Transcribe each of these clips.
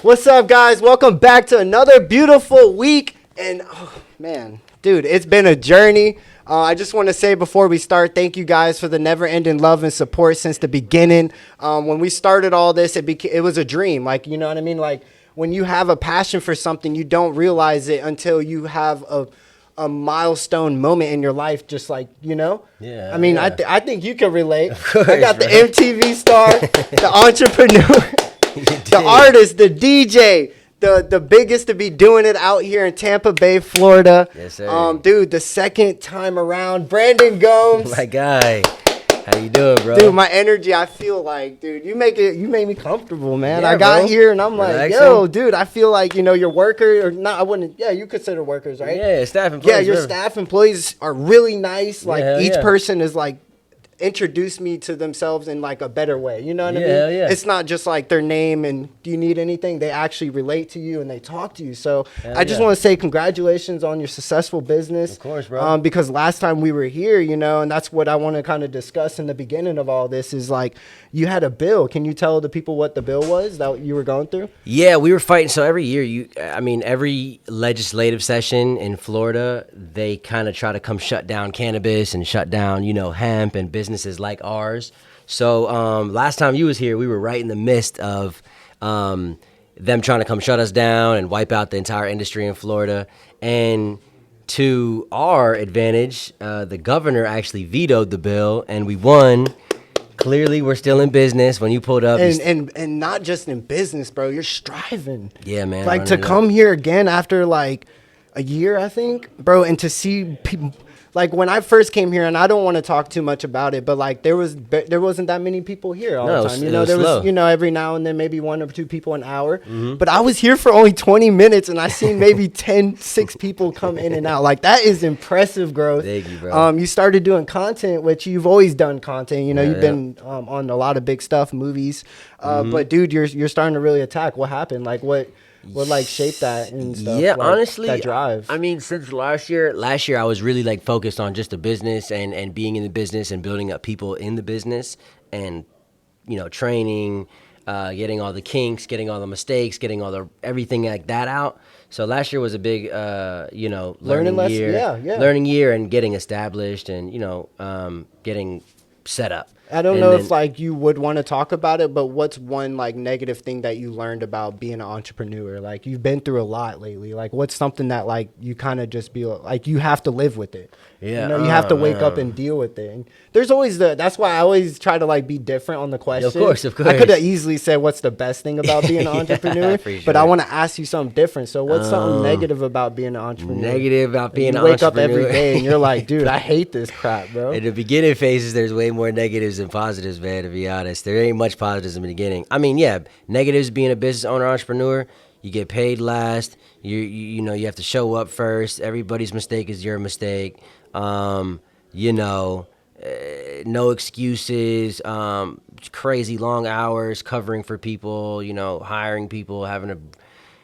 What's up, guys? Welcome back to another beautiful week. And, oh, man, dude, it's been a journey. I just want to say before we start, thank you guys for the never-ending love and support since the beginning. When we started all this, it was a dream. Like, you know what I mean? Like, when you have a passion for something, you don't realize it until you have a milestone moment in your life, just like, you know? Yeah. I mean, yeah. I think you can relate. Of course, I got the bro. MTV star, the entrepreneur, the artist, the DJ, the biggest to be doing it out here in Tampa Bay, Florida. Yes, sir. Dude, the second time around, Brandon Gomes. My guy. How you doing, bro? Dude, my energy, I feel like, dude, you made me comfortable, man. Yeah, I got bro. here and I'm like, Relaxing. yo, dude, I feel like, you know, your worker or not, I wouldn't, yeah, you consider workers, right? Yeah, staff employees. Yeah, your bro. staff employees are really nice. Like hell each yeah. person is like introduce me to themselves in like a better way. You know what I Yeah, mean? hell yeah. It's not just like their name and do you need anything? They actually relate to you and they talk to you. So Hell I just yeah. want to say congratulations on your successful business. Of course, bro. Because last time we were here, you know, and that's what I want to kind of discuss in the beginning of all this is like you had a bill. Can you tell the people what the bill was that you were going through? Yeah, we were fighting. So every year, every legislative session in Florida, they kind of try to come shut down cannabis and shut down, hemp and businesses like ours. So last time you was here, we were right in the midst of them trying to come shut us down and wipe out the entire industry in Florida. And to our advantage, the governor actually vetoed the bill, and we won. Clearly, we're still in business. When you pulled up, And not just in business, bro. You're striving. Yeah, man. Like to come here again after like a year, I think, bro, and to see people. Like when I first came here, and I don't want to talk too much about it, but like there wasn't that many people here all the time. You know, there was every now and then maybe one or two people an hour. Mm-hmm. But I was here for only 20 minutes, and I seen maybe 6 people come in and out. Like that is impressive growth. Thank you, bro. You started doing content, which you've always done content. You know, you've been on a lot of big stuff, movies. But dude, you're starting to really attack. What happened? Like what like shaped that and stuff? Yeah, like, honestly, that drive. I mean, since last year I was really like focused on just the business and being in the business and building up people in the business and, training, getting all the kinks, getting all the mistakes, getting all the everything like that out. So last year was a big, learning year. Yeah. Learning year and getting established and, getting set up. I don't know if like you would want to talk about it, but what's one like negative thing that you learned about being an entrepreneur? Like you've been through a lot lately. Like what's something that like you kind of just be like you have to live with it. Yeah, you know, you have to wake up and deal with it. And there's always that's why I always try to like be different on the question. Of course. I could have easily said what's the best thing about being an entrepreneur, but I want to ask you something different. So what's something negative about being an entrepreneur? Negative about being an entrepreneur? You wake up entrepreneur. every day and you're like, dude, I hate this crap, bro. In the beginning phases, there's way more negatives than positives, man, to be honest. There ain't much positives in the beginning. I mean, yeah, negatives being a business owner, entrepreneur, you get paid last. You have to show up first. Everybody's mistake is your mistake. No excuses, crazy long hours covering for people, hiring people, having to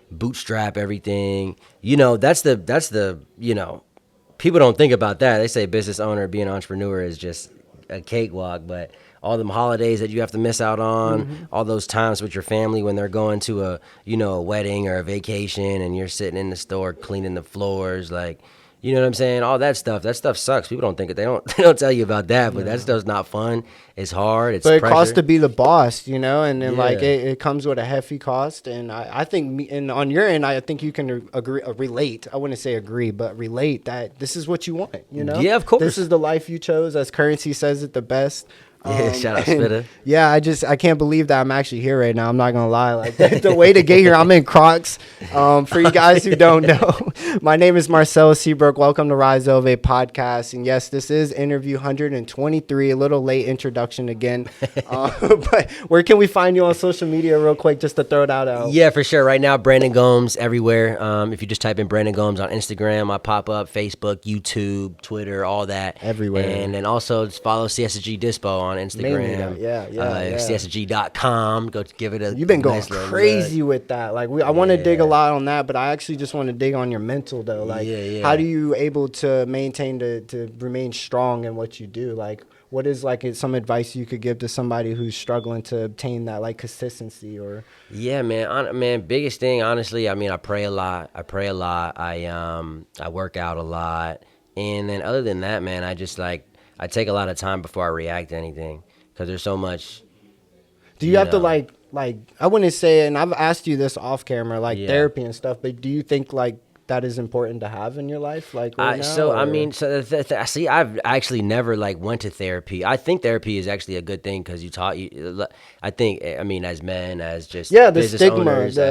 bootstrap everything. That's the people don't think about that. They say business owner, being an entrepreneur is just a cakewalk, but all them holidays that you have to miss out on, all those times with your family when they're going to a wedding or a vacation and you're sitting in the store cleaning the floors, like, you know what I'm saying? All that stuff sucks. People don't think it. They don't tell you about that, but that stuff's not ffun. It's hard. It's but it pressure. costs to be the boss, and then like Yeah. it comes with a hefty cost. And I think, and on your end, I think you can relate. I wouldn't say agree, but relate that this is what you want. Yeah, of course. This is the life you chose, as Currency says it the best. Yeah, shout out Spitta. Yeah, I can't believe that I'm actually here right now. I'm not gonna lie. Like the way to get here, I'm in Crocs. For you guys who don't know, my name is Marcelo Seabrook. Welcome to Rise Ove podcast. And yes, this is interview 123. A little late introduction again. But where can we find you on social media, real quick, just to throw it out? Yeah, for sure. Right now, Brandon Gomes everywhere. If you just type in Brandon Gomes on Instagram, I pop up. Facebook, YouTube, Twitter, all that. Everywhere. And then also just follow Siesta Dispo on Instagram. Yeah. Siesta.com. Go give it a. You've been going nice little crazy look. with that. Like I want to dig a lot on that, but I actually just want to dig on your mental though. Like, how do you able to maintain to remain strong in what you do? Like, what is like some advice you could give to somebody who's struggling to obtain that like consistency or? Yeah, man. Man, biggest thing, honestly. I mean, I pray a lot. I work out a lot, and then other than that, man, I just like I take a lot of time before I react to anything because there's so much. Do you have to like I wouldn't say, and I've asked you this off camera, like Yeah. therapy and stuff, but do you think like that is important to have in your life, like right now? So I or- mean, see, I've actually never like went to therapy. I think therapy is actually a good thing because I think, I mean, as men, as just Yeah, the business stigma, owners, you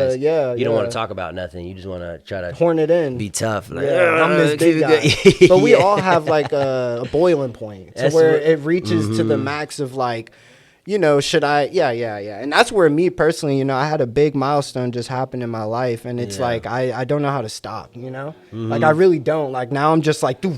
don't want yeah. to talk about nothing. You just want to try to horn it in. be tough. Like, Yeah, I'm this big guy. But we all have like a boiling point to That's where what- it reaches to the max of like, you know, should I? Yeah. And that's where me personally, you know, I had a big milestone just happen in my life. And it's like, I don't know how to stop, you know? Like, I really don't. Like, now I'm just like, do.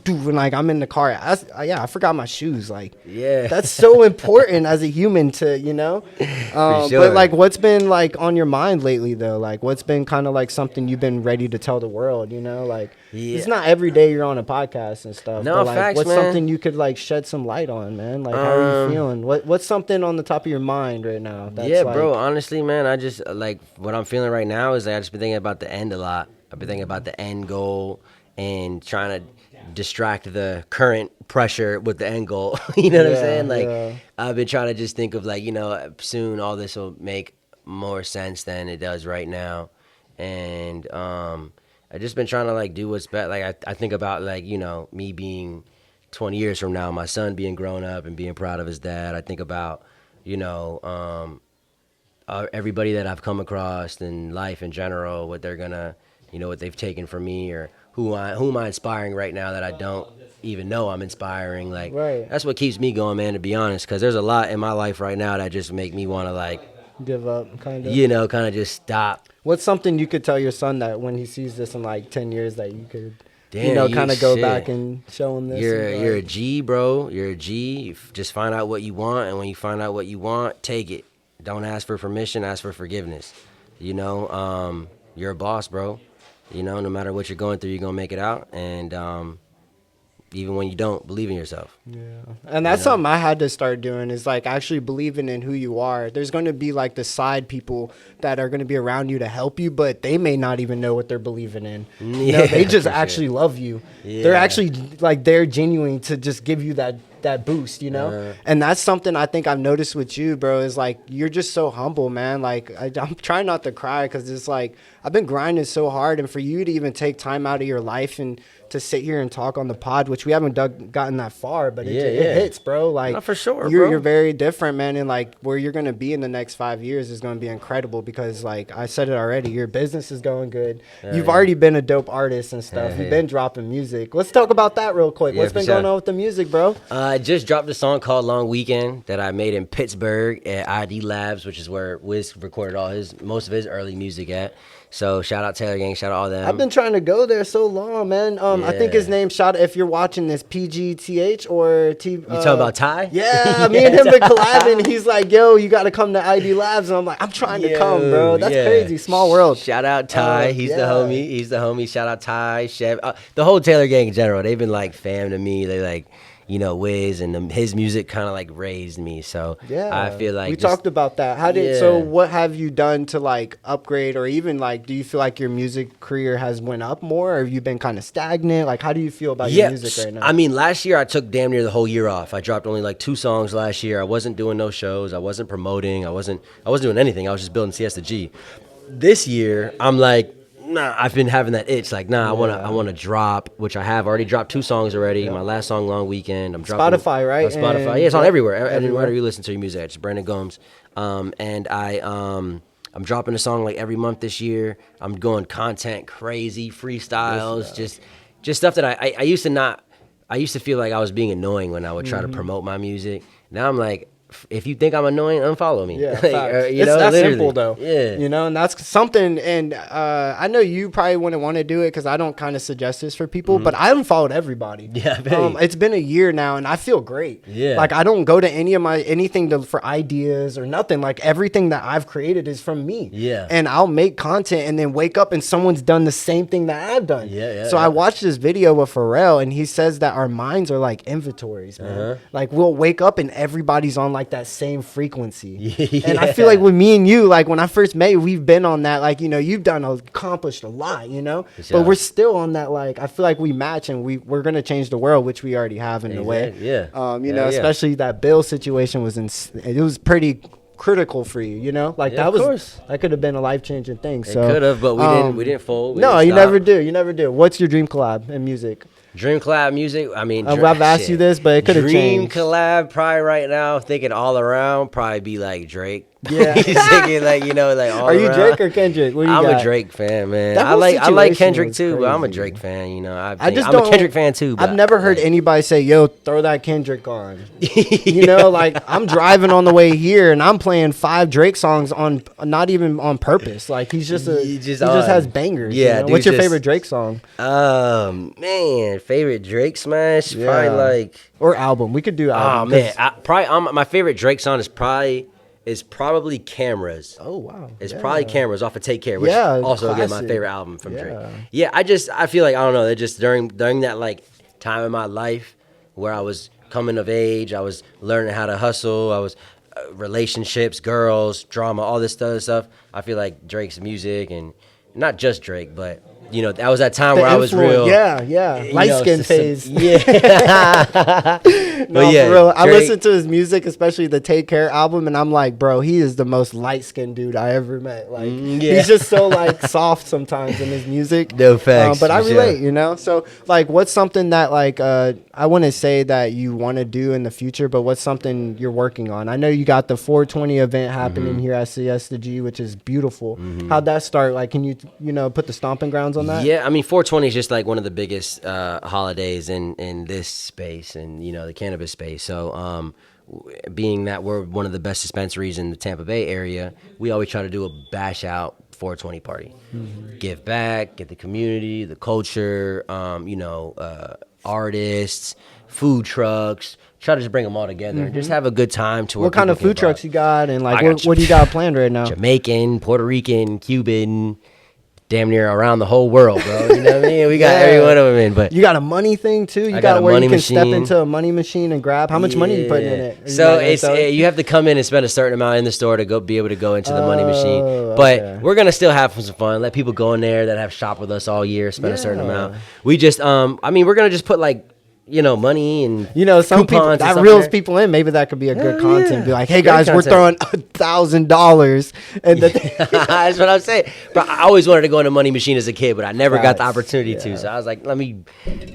And like, I'm in the car. I forgot my shoes. Like, Yeah. that's so important as a human to, you know? sure. But like, what's been like on your mind lately though? Like, what's been kind of like something you've been ready to tell the world, you know? Like, it's not every day you're on a podcast and stuff. No, but like, facts, what's man. something you could like shed some light on, man? Like, how are you feeling? What's something on the top of your mind right now? That's Yeah, like, bro. Honestly, man, I just like what I'm feeling right now is like, I just been thinking about the end a lot. I've been thinking about the end goal and trying to distract the current pressure with the end goal. You know what I'm Yeah, saying? Like, yeah. I've been trying to just think of like, you know, soon all this will make more sense than it does right now, and I just been trying to like do what's best. Like I think about like, you know, me being 20 years from now, my son being grown up and being proud of his dad. I think about, you know, everybody that I've come across in life in general, what they're gonna, you know, what they've taken from me, or who am I inspiring right now that I don't even know I'm inspiring. Like, Right. that's what keeps me going, man, to be honest, because there's a lot in my life right now that just make me want to, like, give up, kind of. you know, kind of just stop. What's something you could tell your son that when he sees this in like 10 years that you could, you Damn, know, you- kind of go shit. back and show him this? You're and, you're a like, G, bro. You're a G. Just find out what you want, and when you find out what you want, take it. Don't ask for permission. Ask for forgiveness. You know, you're a boss, bro. You know, no matter what you're going through, you're gonna make it out, and even when you don't, believe in yourself. Yeah. And that's something I had to start doing is like actually believing in who you are. There's going to be like the side people that are going to be around you to help you, but they may not even know what they're believing in. You know, they just for sure. actually love you. Yeah. They're actually like, they're genuine to just give you that boost, you know? And that's something I think I've noticed with you, bro, is like, you're just so humble, man. Like, I'm trying not to cry because it's like, I've been grinding so hard. And for you to even take time out of your life and to sit here and talk on the pod, which we haven't gotten that far, but it hits, bro. Like, No, for sure, you're bro. very different, man. And like, where you're going to be in the next 5 years is going to be incredible because, like I said it already, your business is going good. You've already been a dope artist and stuff. You've been dropping music. Let's talk about that real quick. Yeah, What's for been sure. going on with the music, bro? I just dropped a song called Long Weekend that I made in Pittsburgh at ID Labs, which is where Wiz recorded most of his early music at. So shout out Taylor Gang, shout out all them. I've been trying to go there so long, man. I think his Yeah. name, if you're watching this, PGTH or T. You talking about Ty? Yeah, me and him been collabing. He's like, yo, you got to come to ID Labs. And I'm like, I'm trying to come, bro. That's yeah. crazy. Small world. Shout out Ty. He's the yeah. homie. He's the homie. Shout out Ty, Chef. The whole Taylor Gang in general. They've been like fam to me. They like, you know, Wiz and his music kind of like raised me. So Yeah, I feel like we just- talked about that. So what have you done to like upgrade, or even like, do you feel like your music career has went up more, or have you been kind of stagnant? Like, how do you feel about your music right now? I mean, last year I took damn near the whole year off. I dropped only like 2 songs last year. I wasn't doing no shows. I wasn't promoting. I wasn't doing anything. I was just building Siesta G. This year I'm like, nah, I've been having that itch. Like, nah, I want to drop, which I have already dropped 2 songs already. My last song, Long Weekend. I'm dropping Spotify, right? on Spotify. And Yeah, it's on everywhere. everywhere. Wherever you listen to your music, it's Brandon Gomes. And I'm dropping a song like every month this year. I'm going content crazy, freestyles, just stuff that I used to not. I used to feel like I was being annoying when I would try to promote my music. Now I'm like, if you think I'm annoying, unfollow me. Yeah, Like, facts. you It's know, that literally. simple though. Yeah. You know, and that's something. And I know you probably wouldn't want to do it because I don't kind of suggest this for people, but I haven't followed everybody. Yeah, I bet. It's been a year now, and I feel great. Yeah. Like I don't go to anything for ideas or nothing. Like everything that I've created is from me. Yeah. And I'll make content and then wake up and someone's done the same thing that I've done. Yeah. So I watched this video with Pharrell, and he says that our minds are like inventories, man. Like we'll wake up and everybody's on like that same frequency. And I feel like with me and you, like when I first met you, we've been on that, like, you know, you've accomplished a lot, you know, but we're still on that, like, I feel like we match and we're going to change the world, which we already have in a way. Yeah. You know, especially that Bill situation it was pretty critical for you, you know, like that could have been a life-changing thing. So it could have, but we didn't fold. No, you never do. What's your dream collab in music? Dream collab music. I mean, I've asked you this, but it could have Dream changed. collab, probably right now, thinking all around, probably be like Drake. Yeah. He's thinking like, you know, like all Are you around. Drake or Kendrick? What do you I'm got? a Drake fan, man. That I whole like situation Kendrick was too, but I'm a crazy. Drake fan. You know, I I'm just a don't- Kendrick fan too. But I've never heard anybody say, "Yo, throw that Kendrick on." You know, like I'm driving on the way here and I'm playing 5 Drake songs on, not even on purpose. Like he just has bangers. Yeah, you know? dude, What's your just- favorite Drake song Man, favorite Drake smash? Yeah. Probably like. or album? We could do Oh album. man, my favorite Drake song is probably Cameras. Oh wow. It's Yeah. probably Cameras off of Take Care, which Yeah, also again my classic. favorite album from Drake. Yeah. Yeah, I feel like I don't know, it just during that like time in my life where I was coming of age, I was learning how to hustle, I was relationships, girls, drama, all this other stuff. I feel like Drake's music, and not just Drake, but you know, that was that time where I was real. Yeah. you Light know, skin some- phase. Yeah. No, yeah, for real. I Drake- listen to his music, especially the Take Care album, and I'm like, bro, he is the most light skinned dude I ever met. Like, yeah. he's just so like soft sometimes in his music. No facts, But I for relate, sure. you know. So, like, what's something that like I wouldn't say that you want to do in the future, but what's something you're working on? I know you got the 420 event happening here at Siesta G, which is beautiful. How'd that start? Like, can you put the stomping grounds on that? Yeah, I mean, 420 is just like one of the biggest holidays in this space and, you know, the cannabis space. So, being that we're one of the best dispensaries in the Tampa Bay area, we always try to do a bash out 420 party. Give back, get the community, the culture, artists, food trucks. Try to just bring them all together and just have a good time. To where What kind of people food can trucks you got, and like I got what do you got planned right now? Jamaican, Puerto Rican, Cuban, damn near around the whole world, bro. You know what I mean? We got Yeah. every one of them in, but You got a money thing too. You I got got a where you money can step machine. into a money machine and grab. How much money you putting in it? Are you So not gonna it's tell us? you have to come in and spend a certain amount in the store to be able to go into the money machine. Oh, But okay. we're gonna still have some fun. Let people go in there that have shopped with us all year, spend a certain Yeah. amount. We just we're gonna just put like, you know, money and Some people coupons and that stuff reels there. people in. Maybe that could be a good Hell content. yeah. Be like, hey Great guys, we're throwing content. $1,000, and That's what I'm saying. But I always wanted to go in a money machine as a kid, but I never got the Facts. opportunity to. So I was like, let me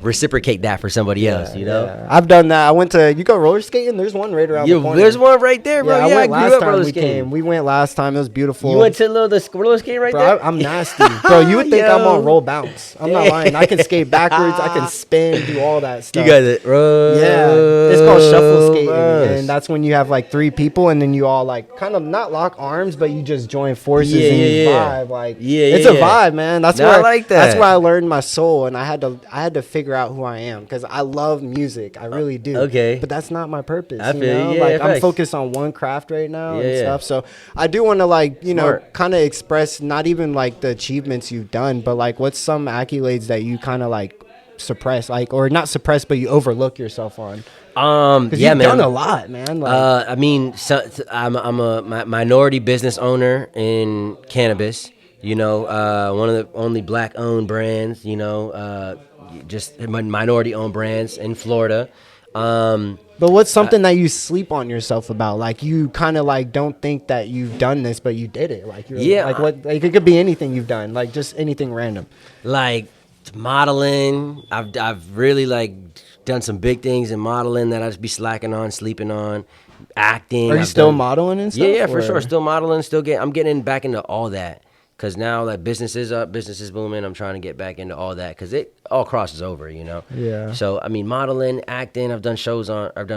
reciprocate that for somebody else, you know? Yeah. I've done that. I went to go roller skating. There's one right around the Yeah, corner. there's one right there, bro. Yeah, Yeah, I I went grew last up time roller we skating. came. We went last time. It was beautiful. You went to the roller skating right Bro, there? I'm nasty. Bro, you would think I'm Yo. on roll bounce. I'm not lying. I can skate backwards. I can spin, do all that You stuff. got it, bro. Yeah, it's called shuffle skating, Bros. and that's when you have like 3 people, and then you all like kind of not lock arms, but you just join forces Yeah, and you yeah, yeah. vibe. Like, Yeah, it's yeah, a yeah. vibe, man. That's No, where I like That's that. where I learned my soul, and I had to figure out who I am because I love music. I really do. Okay. but that's not my purpose. I you feel you. know? Yeah, like I'm facts. focused on one craft right now and Yeah, yeah. stuff. So I do want to like Smart. kind of express not even like the achievements you've done, but like what's some accolades that you kind of like suppress, like or not suppress, but you overlook yourself on. Because Yeah, you've man. done a lot, man. Like, I mean, I'm a minority business owner in cannabis. You know, one of the only black-owned brands. You know, just minority-owned brands in Florida. but what's something that you sleep on yourself about? Like you kind of like don't think that you've done this, but you did it. Like you're, Yeah. like what? Like it could be anything you've done. Like just anything random. Like modeling, I've really like done some big things in modeling that I just be slacking on, sleeping on. Acting. Are you I've still done- modeling and stuff? Yeah, for or- sure. Still modeling. I'm getting back into all that. Because now that business is up, business is booming. I'm trying to get back into all that because it all crosses over, you know. Yeah. So I mean, modeling, acting. I've done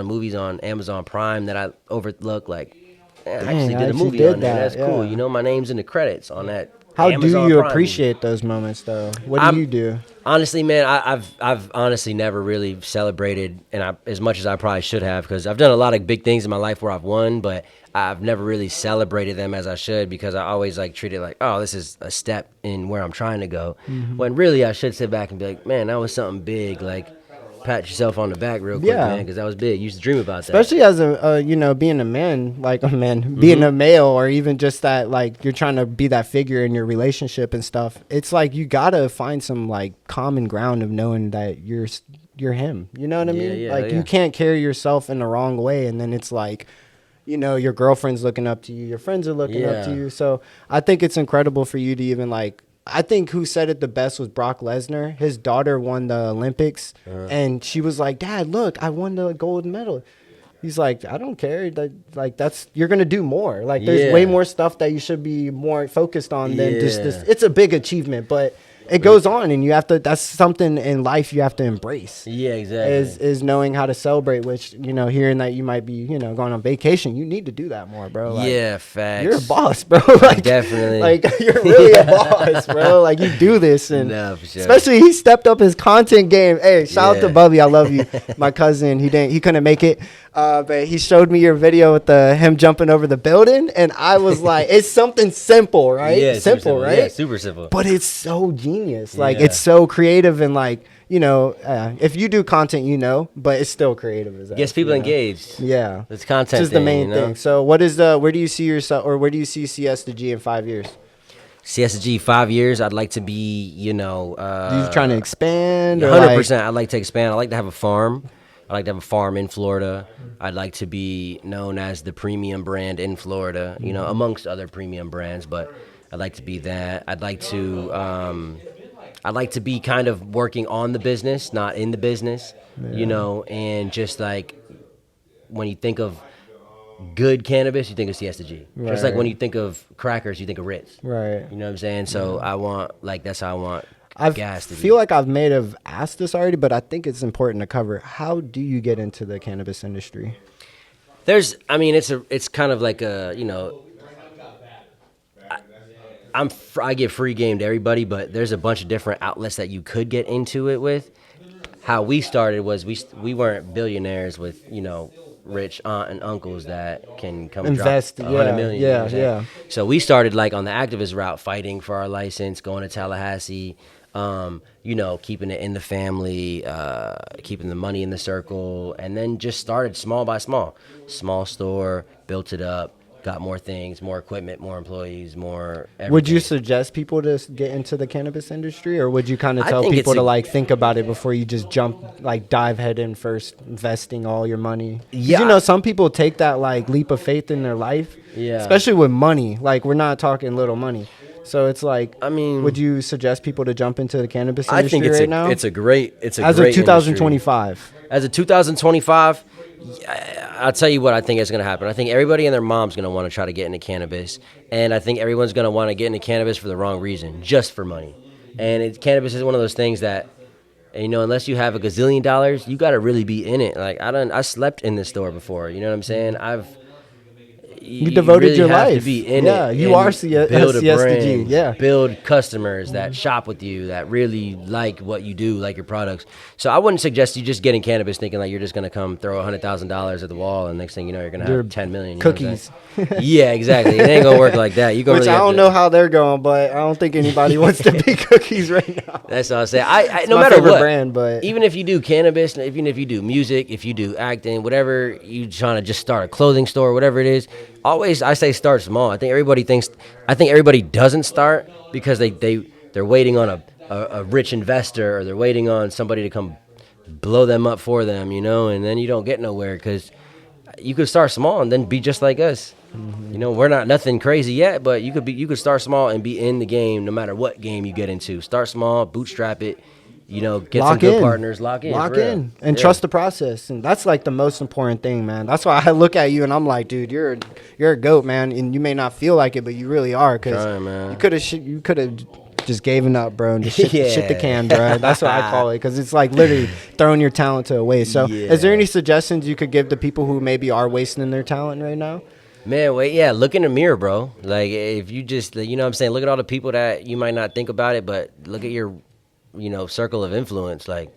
movies on Amazon Prime that I overlook. Like, man, I actually did a movie on there. That's cool. Yeah. You know, my name's in the credits on that. How Amazon do you Prime appreciate movie. those moments, though? What do you do? Honestly, man, I've honestly never really celebrated, as much as I probably should have, because I've done a lot of big things in my life where I've won, but I've never really celebrated them as I should, because I always like treat it like, oh, this is a step in where I'm trying to go. When really I should sit back and be like, man, that was something big. Like, pat yourself on the back real quick, man, because that was big. You used to dream about that. Especially as being a man, being a male, or even just that, like, you're trying to be that figure in your relationship and stuff. It's like you gotta find some like common ground of knowing that you're him. You know what I mean? You can't carry yourself in the wrong way, and then it's like, your girlfriend's looking up to you, your friends are looking up to you. So I think it's incredible for you to even like. I think who said it the best was Brock Lesnar. His daughter won the Olympics, and she was like, "Dad, look, I won the gold medal." He's like, "I don't care. You're gonna do more. Like, there's way more stuff that you should be more focused on than just this. It's a big achievement, but it goes on, and you have to. That's something in life you have to embrace. Yeah, exactly. Is knowing how to celebrate. Which hearing that you might be going on vacation, you need to do that more, bro. Like, yeah, facts. You're a boss, bro. Definitely. Like, you're really a boss, bro. Like, you do this, and for sure. Especially he stepped up his content game. Hey, shout out to Bubby, I love you. My cousin, he couldn't make it, but he showed me your video with him jumping over the building, and I was like, it's something simple, right? Yeah, simple, right? Yeah, super simple. But it's so genius. Like, it's so creative, and like, if you do content, but it's still creative. Gets people engaged. Yeah. It's content. This is the main thing. So where do you see yourself, or where do you see Siesta G in 5 years? Siesta G, 5 years, I'd like to be, you trying to expand? 100%. I'd like to expand. I'd like to have a farm. I'd like to have a farm in Florida. I'd like to be known as the premium brand in Florida, amongst other premium brands, but I'd like to be that. I'd like to be kind of working on the business, not in the business, and just like when you think of good cannabis, you think of Siesta G. Right. Just like when you think of crackers, you think of Ritz. Right. You know what I'm saying? So I want, that's how I want gas to be. I feel like I've may have asked this already, but I think it's important to cover. How do you get into the cannabis industry? It's kind of like I get free game to everybody, but there's a bunch of different outlets that you could get into it with. How we started was we weren't billionaires with, rich aunt and uncles that can come invest drop $100 million. Yeah. So we started like on the activist route, fighting for our license, going to Tallahassee, keeping it in the family, keeping the money in the circle, and then just started small by small store, built it up. Got more things, more equipment, more employees, more everything. Would you suggest people to get into the cannabis industry, or would you kind of tell people to think about it before you just dive head in first, investing all your money? Yeah. Some people take that leap of faith in their life, especially with money. Like, we're not talking little money. So it's like, would you suggest people to jump into the cannabis industry right now? It's a great as of 2025. Industry. As of 2025. I'll tell you what I think is going to happen. I think everybody and their mom's going to want to try to get into cannabis, and I think everyone's going to want to get into cannabis for the wrong reason, just for money. And cannabis is one of those things that, unless you have a gazillion dollars, you got to really be in it. Like, I slept in this store before. You know what I'm saying? You devoted really your have life to be in it. You are build a brand, build customers that shop with you, that really like what you do, like your products. So I wouldn't suggest you just getting cannabis thinking like you're just gonna come throw $100,000 at the wall and next thing you know you're gonna have 10 million cookies. Yeah, exactly. It ain't gonna work like that. You Which I don't know how they're going, but I don't think anybody wants to be cookies right now. That's what I say. I no my matter favorite what brand, but even if you do cannabis, even if you do music, if you do acting, whatever, you trying to just start a clothing store, whatever it is. Always, I say start small. I think everybody doesn't start because they're waiting on a rich investor, or they're waiting on somebody to come blow them up for them, and then you don't get nowhere because you could start small and then be just like us. Mm-hmm. We're not nothing crazy yet, but you could start small and be in the game no matter what game you get into. Start small, bootstrap it, get some good partners, lock in, and trust the process. And that's like the most important thing, man. That's why I look at you and I'm like, dude, you're a goat, man. And you may not feel like it, but you really are, because you could have just given up, bro, and just shit the can, bro. That's what I call it, because it's like literally throwing your talent to a waste. So is there any suggestions you could give to people who maybe are wasting their talent right now? Man, look in the mirror, bro. Like, if you just, what I'm saying, look at all the people that you might not think about it, but look at your, circle of influence. Like,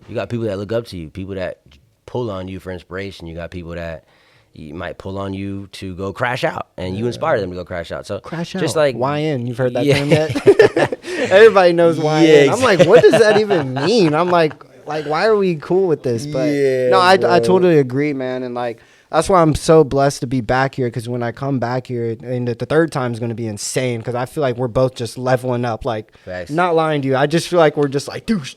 you got people that look up to you, people that pull on you for inspiration. You got people that you might pull on you to go crash out, and you inspire them to go crash out. So crash out, just like YN. You've heard that term yet? Everybody knows YN. Yeah, I'm like, what does that even mean? I'm like, why are we cool with this? But I totally agree, man. And like, that's why I'm so blessed to be back here, because when I come back here, and the third time is going to be insane, because I feel like we're both just leveling up. Like, Facts. Not lying to you, I just feel like we're just like doosh.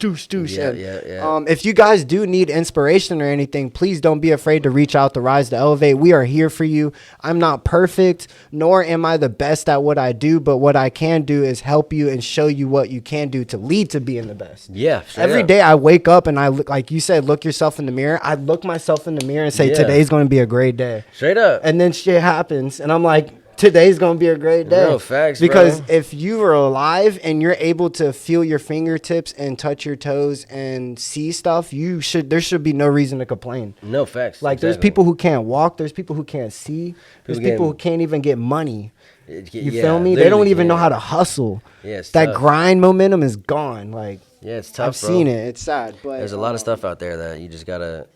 Yeah. If you guys do need inspiration or anything, please don't be afraid to reach out to Rise to Elevate. We are here for you. I'm not perfect, nor am I the best at what I do, but what I can do is help you and show you what you can do to lead to being the best. Yeah. Every day I wake up and I look, like you said, look yourself in the mirror. I look myself in the mirror and say, today's going to be a great day. Straight up. And then shit happens and I'm like, today's gonna be a great day. Real facts, because bro. if you are alive and you're able to feel your fingertips and touch your toes and see stuff, there should be no reason to complain. No facts. Like, there's people who can't walk, there's people who can't see, there's people who can't even get money. You feel me? They don't even know how to hustle. Yeah, that tough. Grind momentum is gone. Like, yeah, it's tough. I've seen it. It's sad, but there's a lot of stuff out there that you just gotta,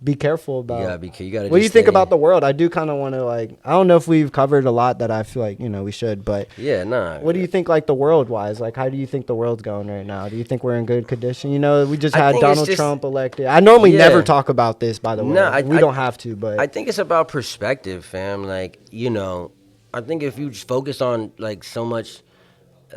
be careful about. You gotta. What do you think about the world? I do kind of want to, like, I don't know if we've covered a lot that I feel like we should, but What do you think, like, the world wise? Like, how do you think the world's going right now? Do you think we're in good condition? We just had Donald Trump elected. I normally never talk about this, by the way. No, we don't have to, but I think it's about perspective, fam. Like, I think if you just focus on, like, so much,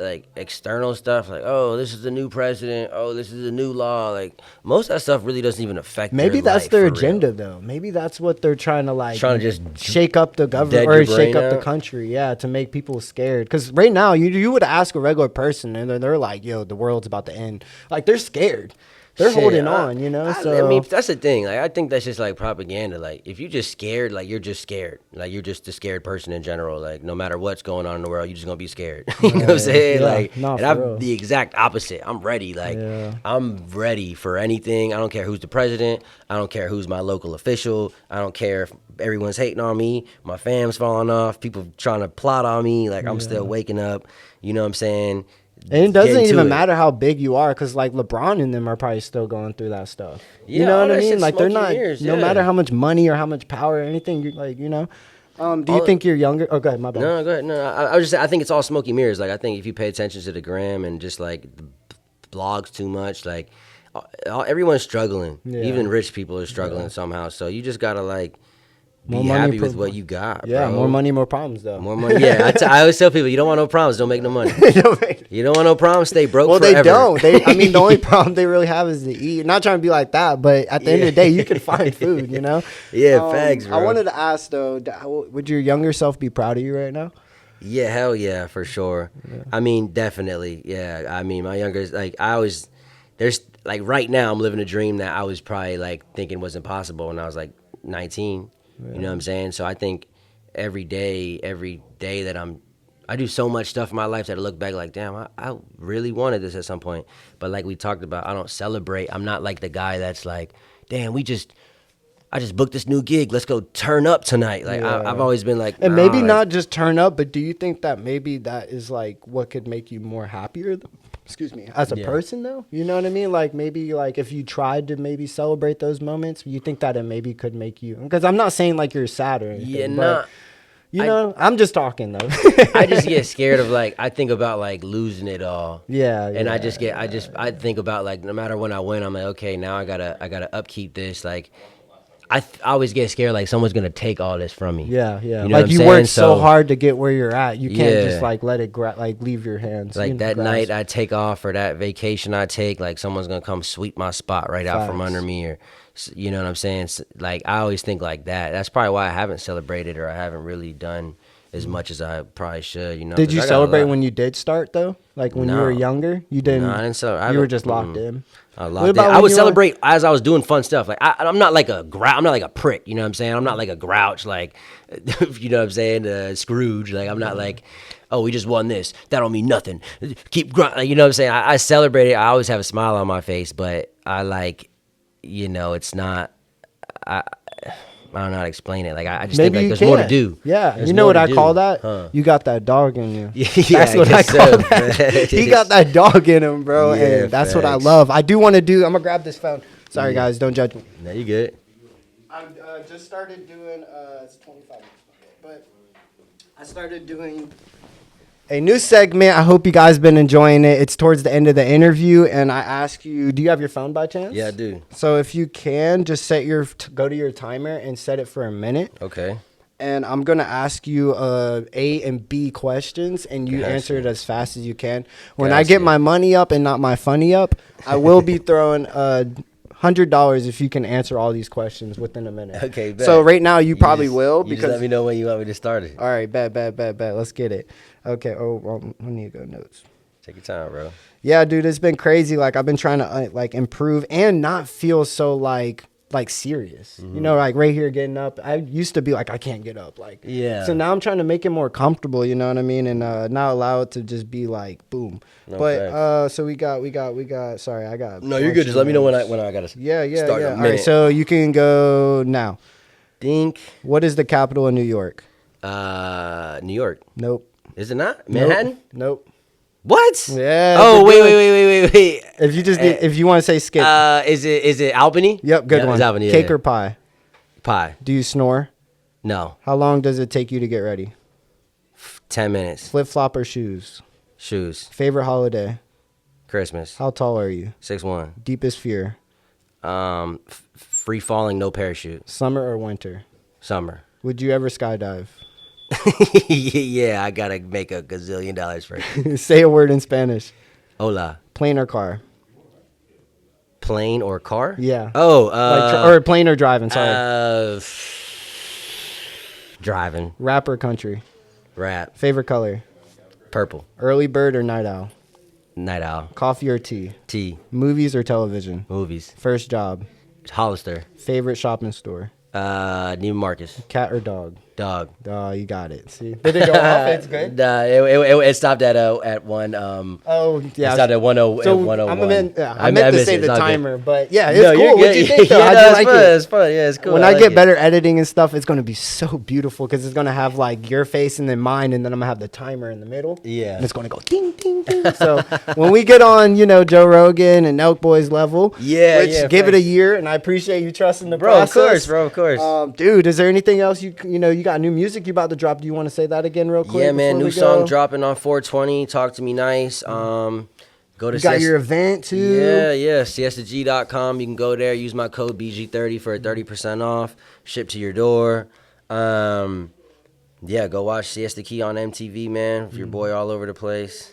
like, external stuff, like, oh, this is the new president, oh, this is a new law, like, most of that stuff really doesn't even affect maybe that's life, their agenda, though. Maybe that's what they're trying to just shake up the government or shake up the country, to make people scared. Because right now, you would ask a regular person and they're like, yo, the world's about to end. Like, they're scared. They're holding on, so I mean, that's the thing. Like, I think that's just like propaganda. Like, if you're just scared, like, you're just scared. Like, you're just a scared person in general. Like, no matter what's going on in the world, you're just gonna be scared. You know what I'm saying? I'm the exact opposite. I'm ready. Like, I'm ready for anything. I don't care who's the president. I don't care who's my local official. I don't care if everyone's hating on me. My fam's falling off. People trying to plot on me. Like, I'm still waking up. You know what I'm saying? And it doesn't even matter how big you are, because, like, LeBron and them are probably still going through that stuff. Yeah, you know what I mean? Like, they're not, mirrors, no matter how much money or how much power or anything, you're like, do you think you're younger? Oh, go ahead, my bad. No, go ahead. No, I was just saying, I think it's all smoky mirrors. Like, I think if you pay attention to the gram and just, like, the blogs too much, like, everyone's struggling. Yeah. Even rich people are struggling somehow. So you just got to, like, be happy with what you got, bro. More money, more problems, though. More money, yeah. I always tell people, you don't want no problems, don't make no money. You don't want no problems, stay broke forever. Well, they don't. I mean, the only problem they really have is to eat. Not trying to be like that, but at the end of the day, you can find food, Yeah, facts, bro. I wanted to ask, though, would your younger self be proud of you right now? Yeah, hell yeah, for sure. Yeah. I mean, definitely, yeah. I mean, my younger, like, there's, like, right now, I'm living a dream that I was probably, like, thinking was impossible when I was, like, 19. Yeah. You know what I'm saying? So I think every day that I do so much stuff in my life that I look back like, damn, I really wanted this at some point. But like we talked about, I don't celebrate. I'm not like the guy that's like, damn, I just booked this new gig. Let's go turn up tonight. Like, I've always been like, and maybe not just turn up, but do you think that maybe that is like what could make you more happier? As a person, though, you know what I mean? Like, maybe, like, if you tried to maybe celebrate those moments, you think that it maybe could make you, because I'm not saying like you're sad or anything, but I'm just talking though. I just get scared of, like, I think about, like, losing it all. Yeah. And I think about, like, no matter when I win, I'm like, okay, now I gotta upkeep this. Like, I always get scared, like, someone's gonna take all this from me. Yeah. You know like, you worked so hard to get where you're at. You can't just, like, let it leave your hands. Like, that night I take off, or that vacation I take, like, someone's gonna come sweep my spot right out from under me, or, you know what I'm saying? Like, I always think like that. That's probably why I haven't celebrated, or I haven't really done as much as I probably should. Did you celebrate when you did start though? Like when you were younger, you didn't. No, I didn't celebrate. You were just locked in. I would celebrate as I was doing fun stuff. Like I'm not like a I'm not like a prick. You know what I'm saying? I'm not like a grouch. Like you know what I'm saying? Scrooge. Like I'm not like, oh, we just won this. That don't mean nothing. Keep grinding. You know what I'm saying? I celebrate it. I always have a smile on my face, but I like, it's not. I don't know how to explain it. Like I just think like there's more to do. Yeah, you know what I call that? Huh. You got that dog in you. Yeah, that's what I call that. He got that dog in him, bro, and that's what I love. I do want to do. I'm gonna grab this phone. Sorry, guys, don't judge me. No, you good. I just started doing. It's 25 minutes, but I started doing a new segment. I hope you guys been enjoying it. It's towards the end of the interview, and I ask you, do you have your phone by chance? Yeah, I do. So if you can, just go to your timer and set it for a minute. Okay. And I'm gonna ask you A and B questions, and you answer it as fast as you can. When I get my money up and not my funny up, I will be throwing $100 if you can answer all these questions within a minute. Okay, bet. So right now you probably will because because let me know when you want me to start it. all right, bet. Let's get it. Okay. Oh, well, I need to go notes. Take your time, bro. Yeah, dude, it's been crazy. Like I've been trying to like improve and not feel so like serious. You know, like right here getting up. I used to be like I can't get up. Like So now I'm trying to make it more comfortable. You know what I mean? And not allow it to just be like boom. No, but so we got. Sorry, I got. No, you're good. Just let me know when I gotta. Yeah. Start All right, so you can go now. Think. What is the capital of New York? New York. Nope. Is it not Manhattan? Nope. What? Yeah. Oh wait. If you just if you want to say skip. Is it Albany? Yep, good one. It's Albany, Cake or pie? Pie. Do you snore? No. How long does it take you to get ready? 10 minutes. Flip flop or shoes? Shoes. Favorite holiday? Christmas. How tall are you? 6'1". Deepest fear? Free falling, no parachute. Summer or winter? Summer. Would you ever skydive? Yeah, I gotta make $1 gazillion first. Say a word in Spanish. Hola. Plane or car? Plane or car? Yeah. Oh, or plane or driving, sorry. Driving. Rap or country? Rap. Favorite color? Purple. Early bird or night owl? Night owl. Coffee or tea? Tea. Movies or television? Movies. First job? Hollister. Favorite shopping store? Neiman Marcus. Cat or dog? Dog. Oh, you got it. See, did it go off? It's good. It stopped at one. Oh yeah, it stopped at 10. So 101. I meant to say the timer, but yeah, it's no, cool. What you think though? Yeah, like it's fun. Yeah, it's cool. When I get better editing and stuff, it's gonna be so beautiful because it's gonna have like your face and then mine, and then I'm gonna have the timer in the middle. Yeah, and it's gonna go ding ding ding. So when we get on, Joe Rogan and Elk Boys level, give it a year, and I appreciate you trusting the process. Of course. Dude, is there anything else you got new music you about to drop? Do you want to say that again real quick? Yeah, man, new song dropping on 420. Talk to me nice. Go to you got your event too. Yeah, siestag.com. You can go there, use my code BG30 for 30% off, ship to your door. Yeah, go watch Siesta Key on MTV, man. Your boy all over the place.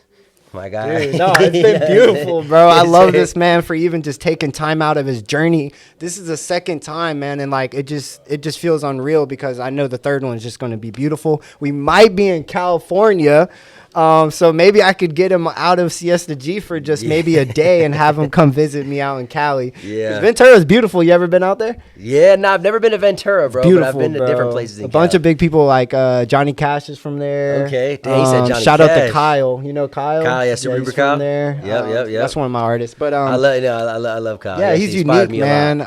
My guy. Dude, no, it's been beautiful, bro. I love this man for even just taking time out of his journey. This is the second time, man, and like it just feels unreal because I know the third one is just going to be beautiful. We might be in California. So maybe I could get him out of Siesta G for just maybe a day and have him come visit me out in Cali. Yeah. Ventura's beautiful. You ever been out there? Yeah, no, I've never been to Ventura, bro. Beautiful, but I've been to different places in Cali. A bunch of big people like Johnny Cash is from there. Okay. Dang, he said Johnny shout Cash. out to Kyle. You know Kyle? Kyle, yeah, Super he's Kyle. from there. Yep. That's one of my artists. But I love Kyle. Yeah, he's unique, man.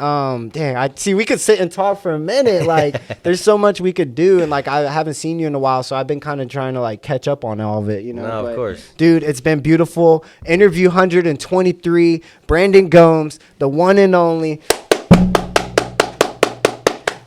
Dang, I see. We could sit and talk for a minute. Like, there's so much we could do, and like I haven't seen you in a while, so I've been kind of trying to like catch up on all of it. No, of course. Dude, it's been beautiful. Interview 123, Brandon Gomes, the one and only.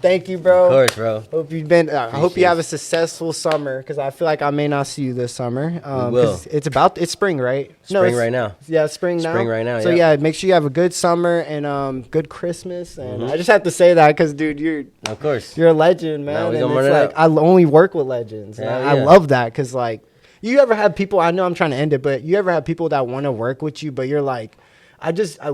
Thank you, bro. Of course, bro. Hope you've been. I hope you have a successful summer because I feel like I may not see you this summer. We will. It's spring, right? Spring right now. Yeah, spring now. Spring right now. So yeah, make sure you have a good summer and good Christmas. And I just have to say that because, dude, you're a legend, man. No, we and gonna it's run it like I only work with legends. And I love that because like. You ever have people, I know I'm trying to end it, but you ever have people that want to work with you, but you're like,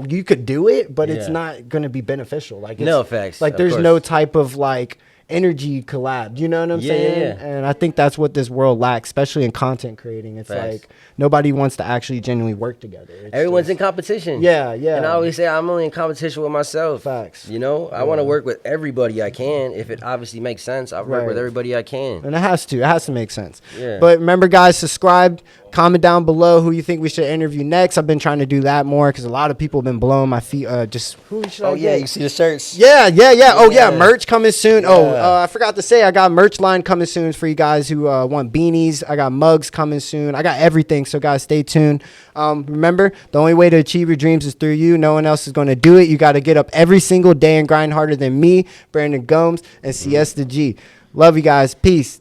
you could do it, but it's not going to be beneficial. Like, no facts. Like, there's no type of like, energy collab. You know what I'm Yeah, saying? yeah. And I think that's what this world lacks, especially in content creating. It's Facts. like nobody wants to actually genuinely work together. It's Everyone's just- in competition. Yeah, yeah. And I always say I'm only in competition with myself. Facts. You know, I want to work with everybody I can. If it obviously makes sense, I'll work with Right. everybody I can. And it has to make sense. Yeah. But remember, guys, subscribe, comment down below who you think we should interview next. I've been trying to do that more because a lot of people have been blowing my feet. Just who should I get? You see the shirts? Yeah. Oh, yeah. Yeah. Merch coming soon. Yeah. Oh, I forgot to say, I got merch line coming soon for you guys who want beanies. I got mugs coming soon. I got everything. So, guys, stay tuned. Remember, the only way to achieve your dreams is through you. No one else is going to do it. You got to get up every single day and grind harder than me, Brandon Gomes, and Siesta G. Love you guys. Peace.